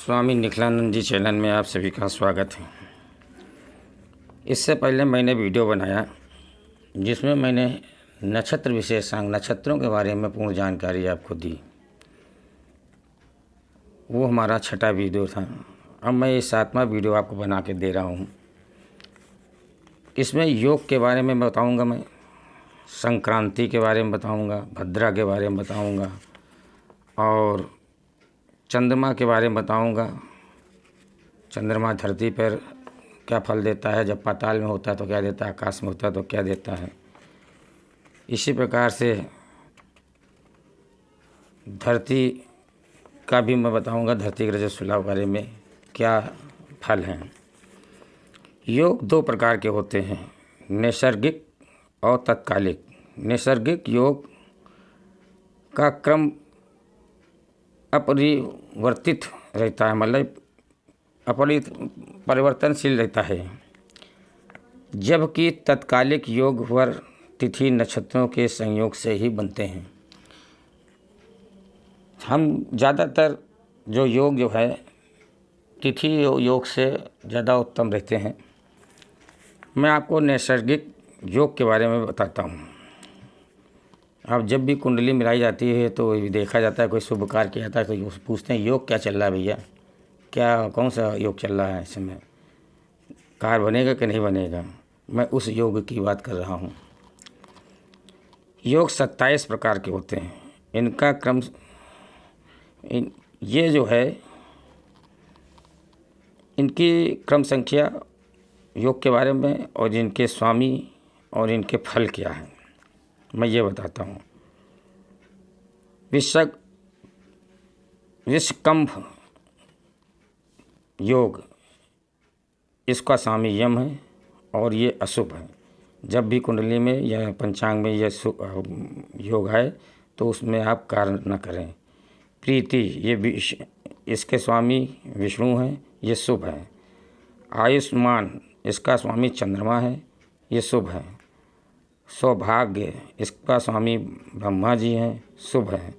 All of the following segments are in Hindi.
स्वामी निखिलानंद जी चैनल में आप सभी का स्वागत है। इससे पहले मैंने वीडियो बनाया जिसमें मैंने नक्षत्र विशेषांक नक्षत्रों के बारे में पूर्ण जानकारी आपको दी। वो हमारा छठा वीडियो था। अब मैं ये 7वां वीडियो आपको बना के दे रहा हूँ। इसमें योग के बारे में बताऊँगा, मैं संक्रांति के बारे में बताऊँगा, भद्रा के बारे में बताऊँगा और चंद्रमा के बारे में बताऊंगा। चंद्रमा धरती पर क्या फल देता है, जब पाताल में होता है तो क्या देता है, आकाश में होता है तो क्या देता है। इसी प्रकार से धरती का भी मैं बताऊंगा, धरती के रजस्वला के बारे में क्या फल हैं। योग दो प्रकार के होते हैं, नैसर्गिक और तत्कालिक। नैसर्गिक योग का क्रम अपरिवर्तित रहता है, मतलब परिवर्तनशील रहता है, जबकि तत्कालिक योग वर तिथि नक्षत्रों के संयोग से ही बनते हैं। हम ज़्यादातर जो योग जो है तिथि योग से ज़्यादा उत्तम रहते हैं। मैं आपको नैसर्गिक योग के बारे में बताता हूँ। अब जब भी कुंडली मिलाई जाती है तो देखा जाता है, कोई शुभ कार्य किया जाता है तो पूछते हैं योग क्या चल रहा है भैया, क्या कौन सा योग चल रहा है, इस समय कार्य बनेगा कि नहीं बनेगा। मैं उस योग की बात कर रहा हूँ। योग 27 प्रकार के होते हैं। इनका क्रम ये जो है इनकी क्रम संख्या योग के बारे में और इनके स्वामी और इनके फल क्या हैं मैं ये बताता हूँ। विषकंभ योग, इसका स्वामी यम है और ये अशुभ है। जब भी कुंडली में या पंचांग में यह योग है तो उसमें आप कार्य न करें। प्रीति, ये इसके स्वामी विष्णु हैं, ये शुभ है। आयुष्मान, इसका स्वामी चंद्रमा है, ये शुभ है। सौभाग्य, इसका स्वामी ब्रह्मा जी हैं, शुभ है।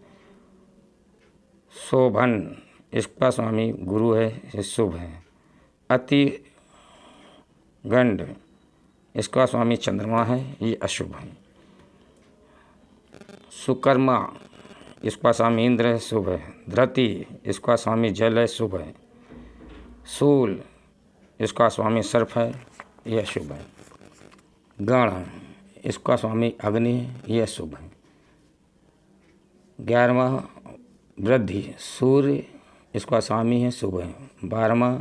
शोभन, इसका स्वामी गुरु है, ये शुभ है। अति गंड, इसका स्वामी चंद्रमा है, ये अशुभ है। सुकर्मा, इसका स्वामी इंद्र है, शुभ है। धृति, इसका स्वामी जल है, शुभ है। शूल, इसका स्वामी सर्प है, यह शुभ है। गण, इसका स्वामी अग्नि है, यह शुभ है। 11वां वृद्धि, सूर्य, इसका स्वामी है, शुभ है। 12वां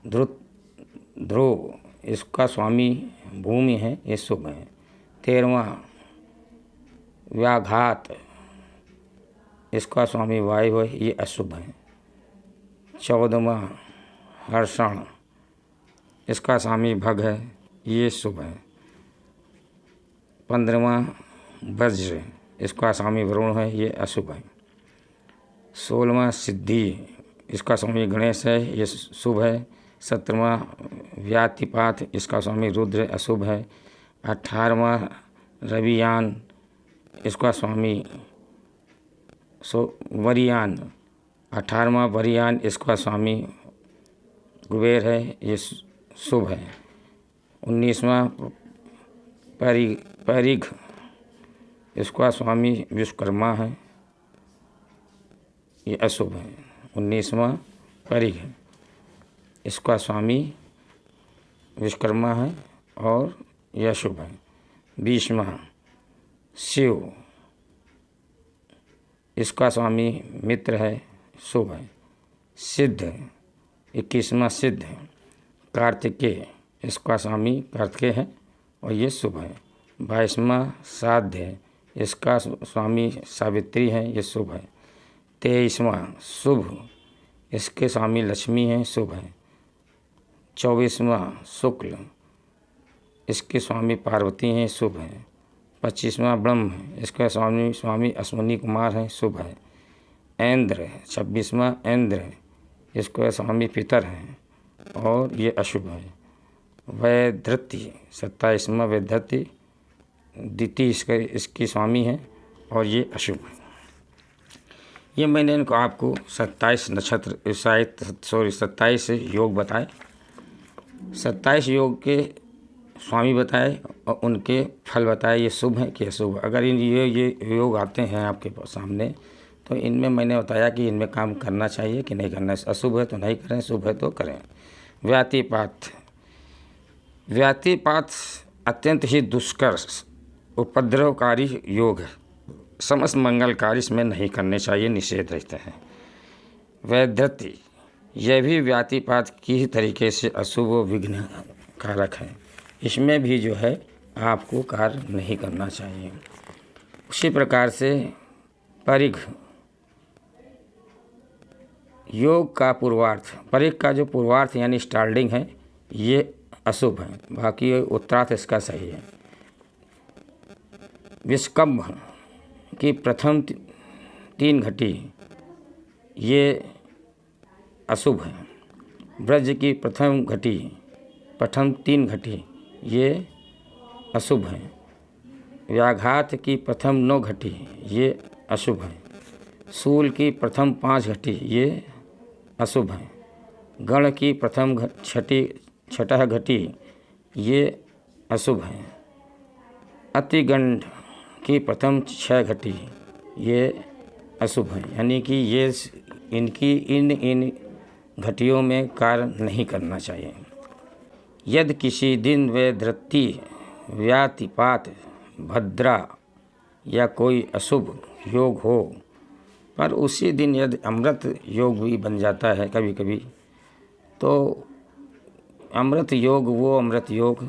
ध्रुव, इसका स्वामी भूमि है, ये शुभ है। 13वां व्याघात, इसका स्वामी वायु है, ये अशुभ है। 14वां हर्षण, इसका स्वामी भग है, ये शुभ है। 15वां वज्र, इसका स्वामी वरुण है, ये अशुभ है। 16वां सिद्धि, इसका स्वामी गणेश है, ये शुभ है। 17वां व्यातिपात, इसका स्वामी रुद्र, अशुभ है। 18वां रवियान, इसका स्वामी वरियान। 18वां वरियान, इसका स्वामी कुबेर है, ये शुभ है। 19वां परिघ, इसका स्वामी विश्वकर्मा है, ये अशुभ है। 19वां परिघ, इसका स्वामी विश्वकर्मा है और यह शुभ है। 20वां शिव, इसका स्वामी मित्र है, शुभ है। सिद्ध, 21वां सिद्ध कार्तिकेय, इसका स्वामी कार्तिकेय है और ये शुभ है। 22वां साध्य, इसका स्वामी सावित्री है, ये शुभ है। 23वां शुभ, इसके स्वामी लक्ष्मी हैं, शुभ है। 24वां शुक्ल, इसके स्वामी पार्वती हैं, शुभ है। 25वां ब्रह्म, इसका स्वामी अश्विनी कुमार हैं, शुभ है। ऐन्द्र, 26वां ऐन्द्र, इसका स्वामी पितर हैं और ये अशुभ है। वैधृति, 27वां वैधृति द्वितीय इसकी स्वामी है और ये अशुभ है। ये मैंने इनको आपको 27 नक्षत्र 27 योग बताए, 27 योग के स्वामी बताए और उनके फल बताए, ये शुभ है कि अशुभ। अगर ये योग आते हैं आपके सामने तो इनमें मैंने बताया कि इनमें काम करना चाहिए कि नहीं करना। अशुभ है तो नहीं करें, शुभ है तो करें। व्यातिपात अत्यंत ही दुष्कर उपद्रवकारी योग है, समस्त मंगलकारी इसमें नहीं करने चाहिए, निषेध रहते हैं। वैधृति, यह भी व्यातिपात की ही तरीके से अशुभ विघ्न कारक है, इसमें भी जो है आपको कार्य नहीं करना चाहिए। उसी प्रकार से परिघ, योग का पूर्वार्थ, परिघ का जो पूर्वार्थ यानी स्टार्टिंग है ये अशुभ है, बाकी उत्तरार्थ इसका सही है। विस्कंभ की प्रथम 3 घटी ये अशुभ है। ब्रज की प्रथम 3 घटी ये अशुभ है। व्याघात की प्रथम 9 घटी ये अशुभ है। शूल की प्रथम 5 घटी ये अशुभ है। गण की प्रथम छठा घटी ये अशुभ है। अतिगंड की प्रथम 6 घटी ये अशुभ है, यानी कि ये इन घटियों में कार्य नहीं करना चाहिए। यदि किसी दिन वैधृति, व्यातिपात, भद्रा या कोई अशुभ योग हो, पर उसी दिन यदि अमृत योग भी बन जाता है कभी कभी, तो अमृत योग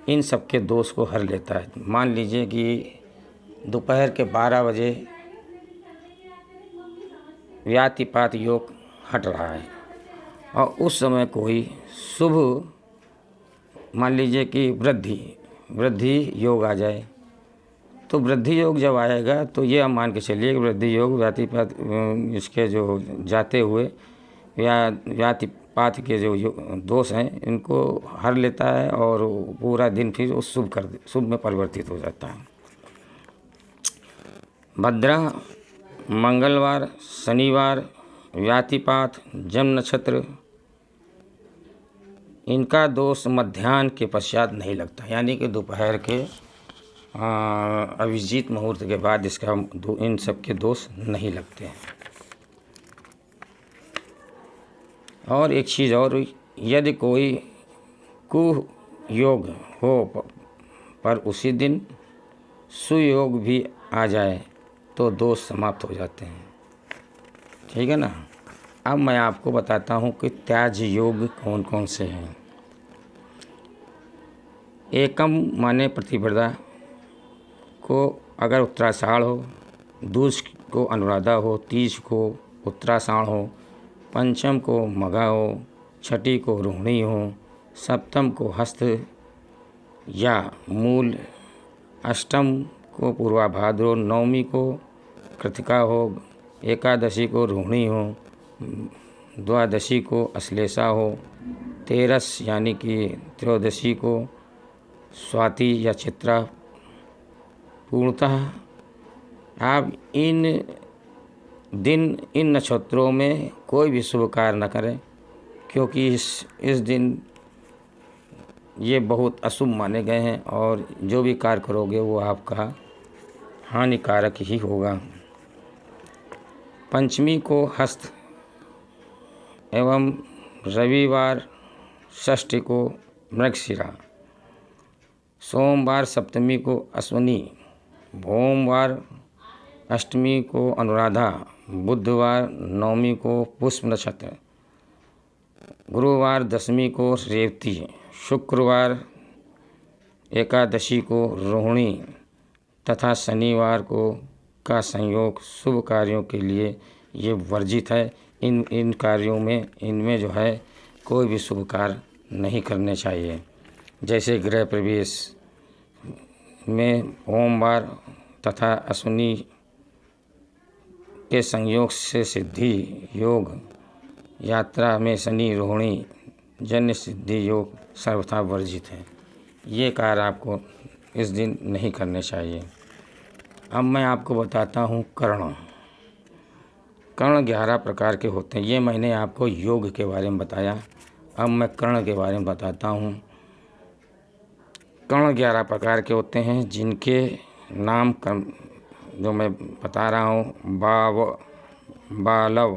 इन सब के दोष को हर लेता है। मान लीजिए कि दोपहर के 12 बजे व्यातिपात योग हट रहा है और उस समय कोई शुभ, मान लीजिए कि वृद्धि योग आ जाए, तो वृद्धि योग जब आएगा तो ये हम मान के चलिए कि वृद्धि योग व्यातिपात इसके जो जाते हुए व्यातिपात के जो दोष हैं इनको हर लेता है और पूरा दिन फिर उस शुभ में परिवर्तित हो जाता है। भद्रा, मंगलवार, शनिवार, व्यातिपात, जन्म नक्षत्र, इनका दोष मध्याह्न के पश्चात नहीं लगता, यानी कि दोपहर के अभिजीत मुहूर्त के बाद इन सब के दोष नहीं लगते हैं। और एक चीज़ और, यदि कोई कुयोग हो पर उसी दिन सुयोग भी आ जाए तो दोष समाप्त हो जाते हैं। ठीक है ना। अब मैं आपको बताता हूँ कि त्याज योग कौन कौन से हैं। एकम माने प्रतिपदा को अगर उत्तराषाढ़ हो, दूज को अनुराधा हो, तीज को उत्तराषाढ़ हो, पंचम को मघा हो, छठी को रोहिणी हो, सप्तम को हस्त या मूल, अष्टम को पूर्वा भाद्रो, नवमी को कृतिका हो, एकादशी को रोहिणी हो, द्वादशी को अश्लेषा हो, तेरस यानी कि त्रयोदशी को स्वाति या चित्रा। पूर्णतः आप इन नक्षत्रों में कोई भी शुभ कार्य न करें, क्योंकि इस दिन ये बहुत अशुभ माने गए हैं और जो भी कार्य करोगे वो आपका हानिकारक ही होगा। पंचमी को हस्त एवं रविवार षष्ठी को मृगशिरा, सोमवार सप्तमी को अश्विनी, भोमवार अष्टमी को अनुराधा, बुधवार नवमी को पुष्प नक्षत्र, गुरुवार दशमी को रेवती, शुक्रवार एकादशी को रोहिणी तथा शनिवार को का संयोग शुभ कार्यों के लिए ये वर्जित है। इन कार्यों में इनमें जो है कोई भी शुभ कार्य नहीं करने चाहिए। जैसे गृह प्रवेश में सोमवार तथा अश्विनी के संयोग से सिद्धि योग, यात्रा में शनि रोहिणी जन्य सिद्धि योग सर्वथा वर्जित है। ये कार्य आपको इस दिन नहीं करने चाहिए। अब मैं आपको बताता हूँ कर्ण। कर्ण 11 प्रकार के होते हैं। ये मैंने आपको योग के बारे में बताया। अब मैं कर्ण के बारे में बताता हूँ। कर्ण 11 प्रकार के होते हैं, जिनके नाम जो मैं बता रहा हूँ, बालव,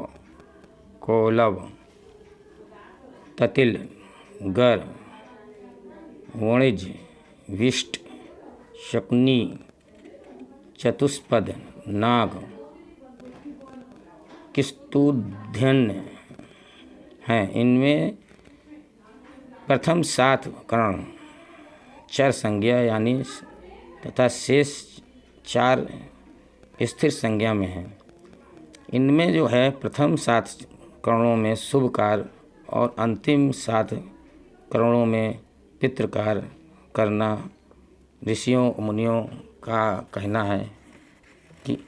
कोलव, ततिल, गर, वणिज, विष्ट, शकुनी, चतुष्पद, नाग, किस्तूध्यन हैं। इनमें प्रथम 7 कर्ण चर संज्ञा यानी तथा शेष 4 स्थिर संज्ञा में हैं। इनमें जो है प्रथम 7 करणों में शुभ कार्य और अंतिम 7 करणों में पितृ कार्य करना ऋषियों मुनियों का कहना है कि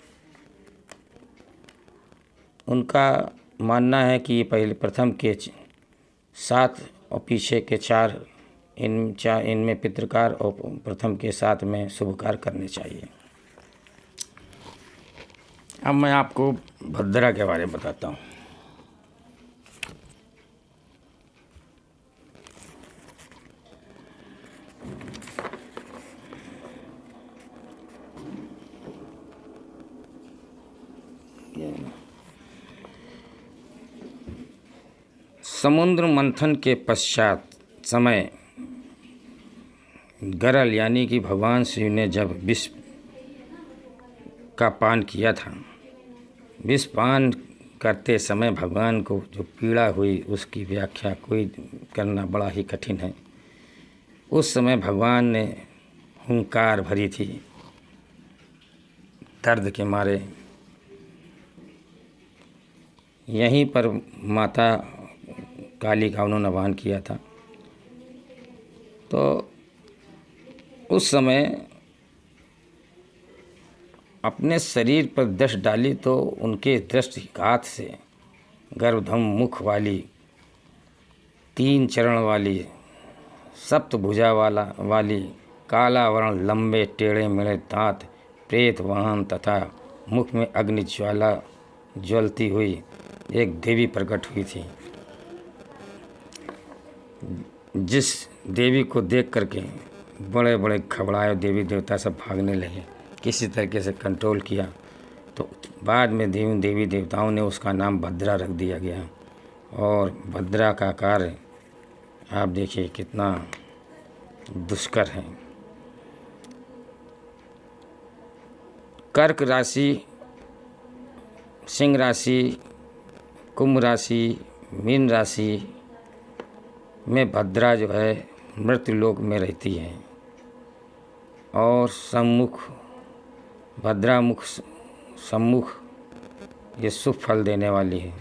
उनका मानना है कि पहले प्रथम के 7 और पीछे के 4 इनमें पितृकार और प्रथम के 7 में शुभ कार्य करने चाहिए। अब मैं आपको भद्रा के बारे में बताता हूँ। समुद्र मंथन के पश्चात समय गरल यानी कि भगवान शिव ने जब विष का पान किया था, विष पान करते समय भगवान को जो पीड़ा हुई उसकी व्याख्या कोई करना बड़ा ही कठिन है। उस समय भगवान ने हुंकार भरी थी दर्द के मारे। यहीं पर माता काली का उन्होंने आह्वान किया था। तो उस समय अपने शरीर पर दृष्टि डाली तो उनके दृष्टि हाथ से गर्भधम मुख वाली, 3 चरण वाली, सप्तभुजा वाली, काला वर्ण, लंबे टेढ़े मेढ़े दांत, प्रेत वाहन तथा मुख में अग्नि ज्वाला ज्वलती हुई एक देवी प्रकट हुई थी। जिस देवी को देख करके बड़े बड़े घबराए देवी देवता सब भागने लगे। किसी तरीके से कंट्रोल किया तो बाद में देवी देवताओं ने उसका नाम भद्रा रख दिया गया। और भद्रा का कार्य आप देखिए कितना दुष्कर है। कर्क राशि, सिंह राशि, कुंभ राशि, मीन राशि में भद्रा जो है मृत्यु लोक में रहती है और भद्रा मुख सम्मुख ये शुभ फल देने वाली है।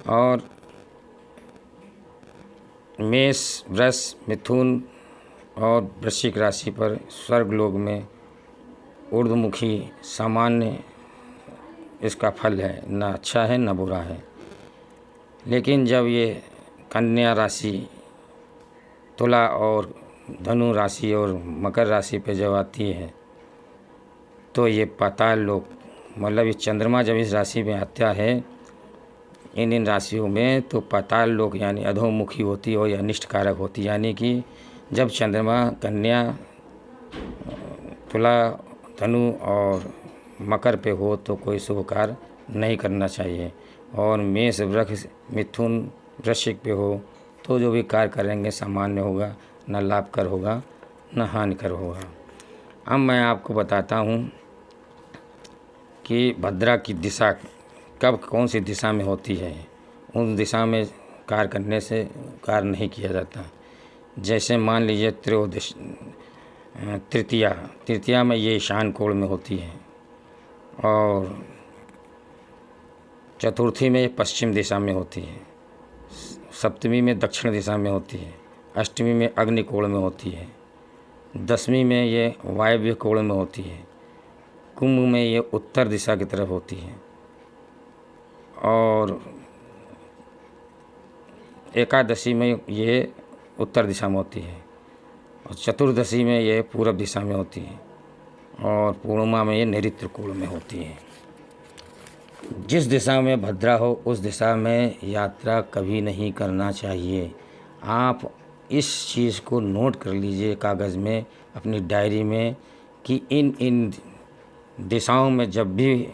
और मेष, वृष, मिथुन और वृश्चिक राशि पर स्वर्ग लोक में ऊर्ध्वमुखी सामान्य इसका फल है, ना अच्छा है ना बुरा है। लेकिन जब ये कन्या राशि, तुला और धनु राशि और मकर राशि पे जब आती है तो ये पाताल लोक, मतलब ये चंद्रमा जब इस राशि में आता है इन राशियों में, तो पाताल लोक यानी अधोमुखी होती है और अनिष्ट कारक होती है। यानी कि जब चंद्रमा कन्या, तुला, धनु और मकर पे हो तो कोई शुभ कार्य नहीं करना चाहिए। और मेष, वृष, मिथुन, वृश्चिक पे हो तो जो भी कार्य करेंगे सामान्य होगा, न लाभकर होगा न हानिकर होगा। अब मैं आपको बताता हूँ कि भद्रा की दिशा कब कौन सी दिशा में होती है। उन दिशा में कार्य करने से कार्य नहीं किया जाता। जैसे मान लीजिए तृतीया में ये ईशान कोण में होती है और चतुर्थी में ये पश्चिम दिशा में होती है, सप्तमी में दक्षिण दिशा में होती है, अष्टमी में अग्नि कोण में होती है, दसवीं में ये वायव्य कोण में होती है, कुंभ में ये उत्तर दिशा की तरफ होती है और एकादशी में ये उत्तर दिशा में होती है और चतुर्दशी में ये पूरब दिशा में होती है और पूर्णिमा में ये नैऋत्य कोण में होती है। जिस दिशा में भद्रा हो उस दिशा में यात्रा कभी नहीं करना चाहिए। आप इस चीज़ को नोट कर लीजिए कागज़ में, अपनी डायरी में, कि इन इन दिशाओं में जब भी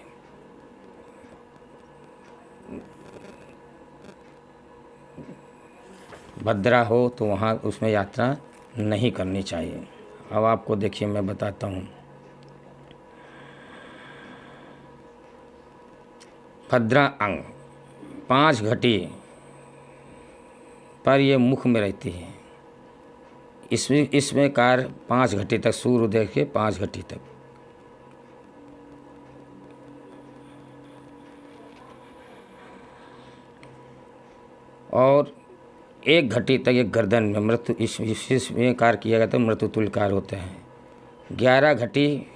भद्रा हो तो वहाँ उसमें यात्रा नहीं करनी चाहिए। अब आपको देखिए मैं बताता हूँ। भद्रा अंग 5 घटी पर ये मुख में रहती है। इसमें कार्य 5 घटी तक, सूर्योदय के 5 घटी तक। और 1 घटी तक एक गर्दन में मृत्यु, इसमें कार्य किया गया तो मृत्यु तुल्य कार्य होते हैं। 11 घटी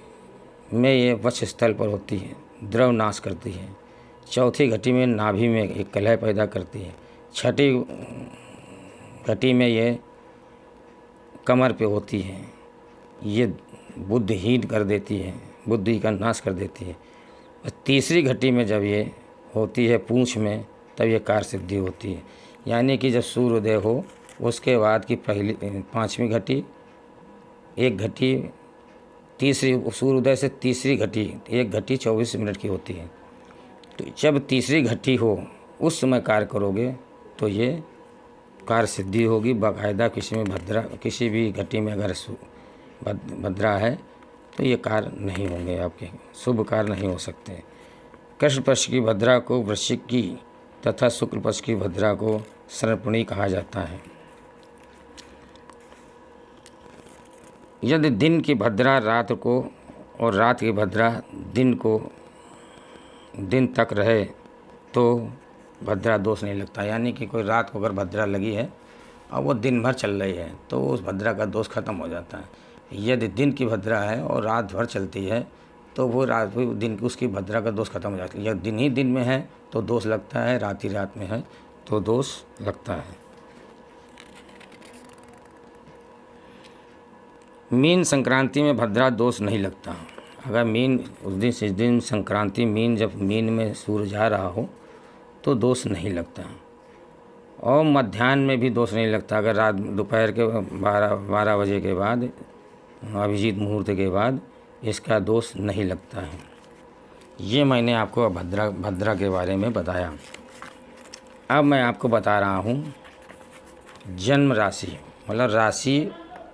में ये वक्ष स्थल पर होती है, द्रव नाश करती है। 4थी घटी में नाभि में एक कलह पैदा करती है। 6ठी घटी में ये कमर पे होती है, ये बुद्धिहीन कर देती है, बुद्धि का नाश कर देती है। और 3री घटी में जब ये होती है पूंछ में, तब ये कार्य सिद्धि होती है। यानी कि जब सूर्योदय हो उसके बाद की पहली 5वीं घटी, 1 घटी, तीसरी सूर्योदय से 3री घटी 1 घटी 24 मिनट की होती है। तो जब 3री घटी हो उस समय कार्य करोगे तो ये कार्य सिद्धि होगी बाकायदा। किसी में भद्रा, किसी भी घटी में अगर भद्रा है तो ये कार्य नहीं होंगे, आपके शुभ कार्य नहीं हो सकते। कृष्ण पक्ष की भद्रा को वृश्चिक की तथा शुक्ल पक्ष की भद्रा को सर्पणी कहा जाता है। यदि दिन की भद्रा रात को और रात की भद्रा दिन तक रहे तो भद्रा दोष नहीं लगता। यानी कि कोई रात को अगर भद्रा लगी है और वो दिन भर चल रही है तो उस भद्रा का दोष खत्म हो जाता है। यदि दिन की भद्रा है और रात भर चलती है तो वो दिन की उसकी भद्रा का दोष खत्म हो जाता है। यदि दिन ही दिन में है तो दोष लगता है, रात ही रात में है तो दोष लगता है। मीन संक्रांति में भद्रा दोष नहीं लगता। अगर मीन उस दिन संक्रांति मीन, जब मीन में सूर्य जा रहा हो तो दोष नहीं लगता। और मध्याह्न में भी दोष नहीं लगता। अगर रात दोपहर के 12 बजे के बाद, अभिजीत मुहूर्त के बाद, इसका दोष नहीं लगता है। ये मैंने आपको भद्रा के बारे में बताया। अब मैं आपको बता रहा हूँ जन्म राशि, मतलब राशि,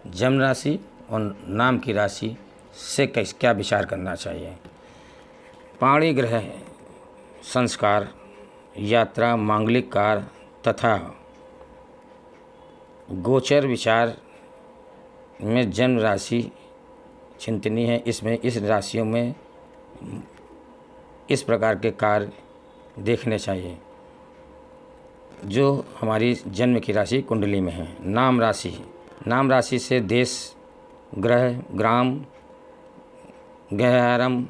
जन्म राशि और नाम की राशि से क्या विचार करना चाहिए। पाणी ग्रह, संस्कार, यात्रा, मांगलिक कार्य तथा गोचर विचार में जन्म राशि चिंतनीय है। इसमें इस राशियों में इस प्रकार के कार्य देखने चाहिए जो हमारी जन्म की राशि कुंडली में है। नाम राशि, नाम राशि से देश, ग्रह, ग्राम, गृहारंभ,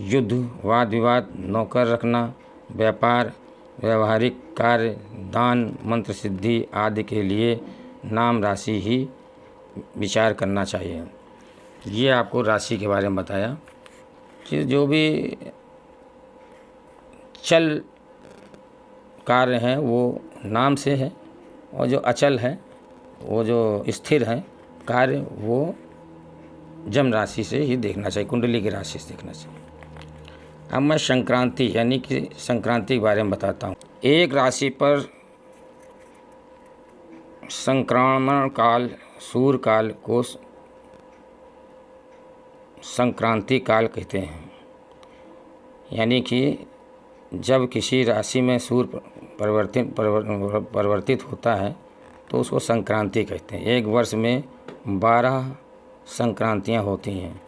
युद्ध, वाद विवाद, नौकर रखना, व्यापार, व्यवहारिक कार्य, दान, मंत्र सिद्धि आदि के लिए नाम राशि ही विचार करना चाहिए। ये आपको राशि के बारे में बताया कि जो भी चल कार्य हैं वो नाम से है और जो अचल है, वो जो स्थिर है कार्य, वो जन्म राशि से ही देखना चाहिए, कुंडली की राशि से देखना चाहिए। अब मैं संक्रांति यानी कि संक्रांति के बारे में बताता हूँ। एक राशि पर संक्रमण काल, सूर्य काल को संक्रांति काल कहते हैं। यानी कि जब किसी राशि में सूर्य परिवर्तित होता है तो उसको संक्रांति कहते हैं। एक वर्ष में 12 संक्रांतियाँ होती हैं।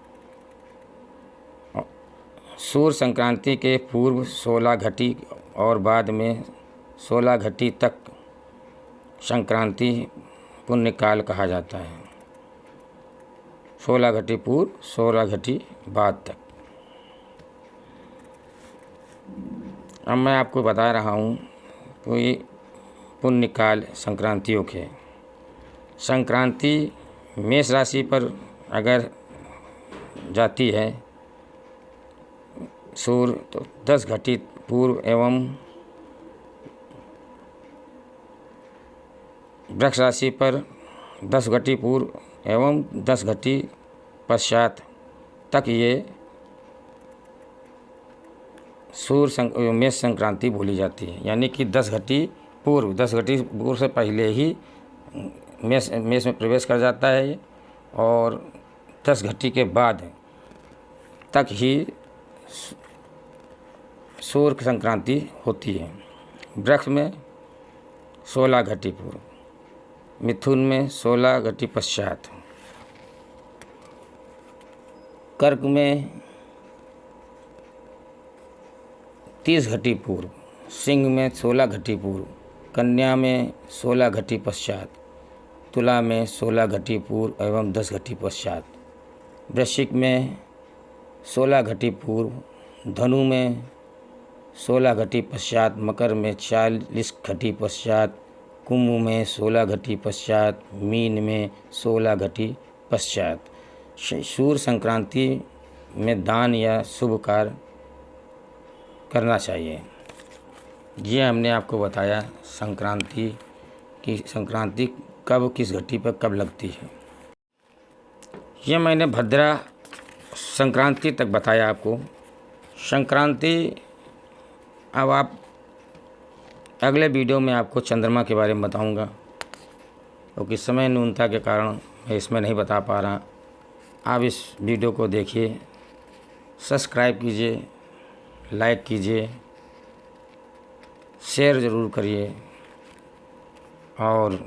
सूर्य संक्रांति के पूर्व 16 घटी और बाद में 16 घटी तक संक्रांति पुण्यकाल कहा जाता है। 16 घटी पूर्व, 16 घटी बाद तक। अब मैं आपको बता रहा हूँ कोई पुण्यकाल संक्रांतियों के। संक्रांति मेष राशि पर अगर जाती है सूर्य तो 10 घटी पूर्व एवं वृक्ष राशि पर 10 घटी पूर्व एवं 10 घटी पश्चात तक ये सूर्य मेष संक्रांति बोली जाती है। यानी कि 10 घटी पूर्व, 10 घटी पूर्व से पहले ही मेष में प्रवेश कर जाता है ये, और 10 घटी के बाद तक ही सूर्य संक्रांति होती है। वृक्ष में 16 घटी पूर्व, मिथुन में 16 घटी पश्चात, कर्क में 30 घटी पूर्व, सिंह में 16 घटी पूर्व, कन्या में 16 घटी पश्चात, तुला में 16 घटी पूर्व एवं 10 घटी पश्चात, वृश्चिक में 16 घटी पूर्व, धनु में 16 घटी पश्चात, मकर में 40 घटी पश्चात, कुंभ में 16 घटी पश्चात, मीन में 16 घटी पश्चात। सूर्य संक्रांति में दान या शुभ कार्य करना चाहिए। ये हमने आपको बताया संक्रांति कब किस घटी पर कब लगती है। ये मैंने भद्रा संक्रांति तक बताया आपको। संक्रांति अब आप अगले वीडियो में आपको चंद्रमा के बारे में बताऊंगा, क्योंकि समय न्यूनता के कारण मैं इसमें नहीं बता पा रहा। आप इस वीडियो को देखिए, सब्सक्राइब कीजिए, लाइक कीजिए, शेयर ज़रूर करिए और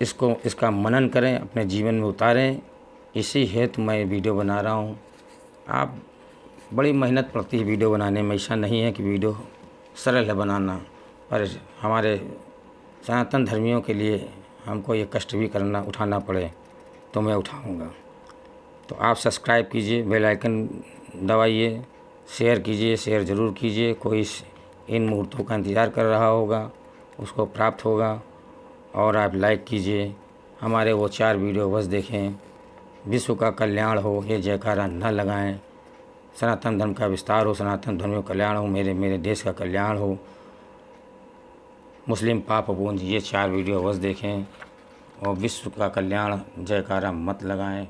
इसका मनन करें, अपने जीवन में उतारें। इसी हेतु मैं वीडियो बना रहा हूँ। आप बड़ी मेहनत पड़ती है वीडियो बनाने में। ऐसा नहीं है कि वीडियो सरल है बनाना, पर हमारे सनातन धर्मियों के लिए हमको ये कष्ट भी उठाना पड़े तो मैं उठाऊँगा। तो आप सब्सक्राइब कीजिए, बेल आइकन दबाइए, शेयर कीजिए, शेयर ज़रूर कीजिए। कोई इन मुहूर्तों का इंतज़ार कर रहा होगा, उसको प्राप्त होगा। और आप लाइक कीजिए, हमारे वो 4 वीडियो बस देखें। विश्व का कल्याण हो, ये जयकारा न लगाएं। सनातन धर्म का विस्तार हो, सनातन धर्म का कल्याण हो, मेरे देश का कल्याण हो, मुस्लिम पापपूंज, ये 4 वीडियो बस देखें और विश्व का कल्याण जयकारा मत लगाएं।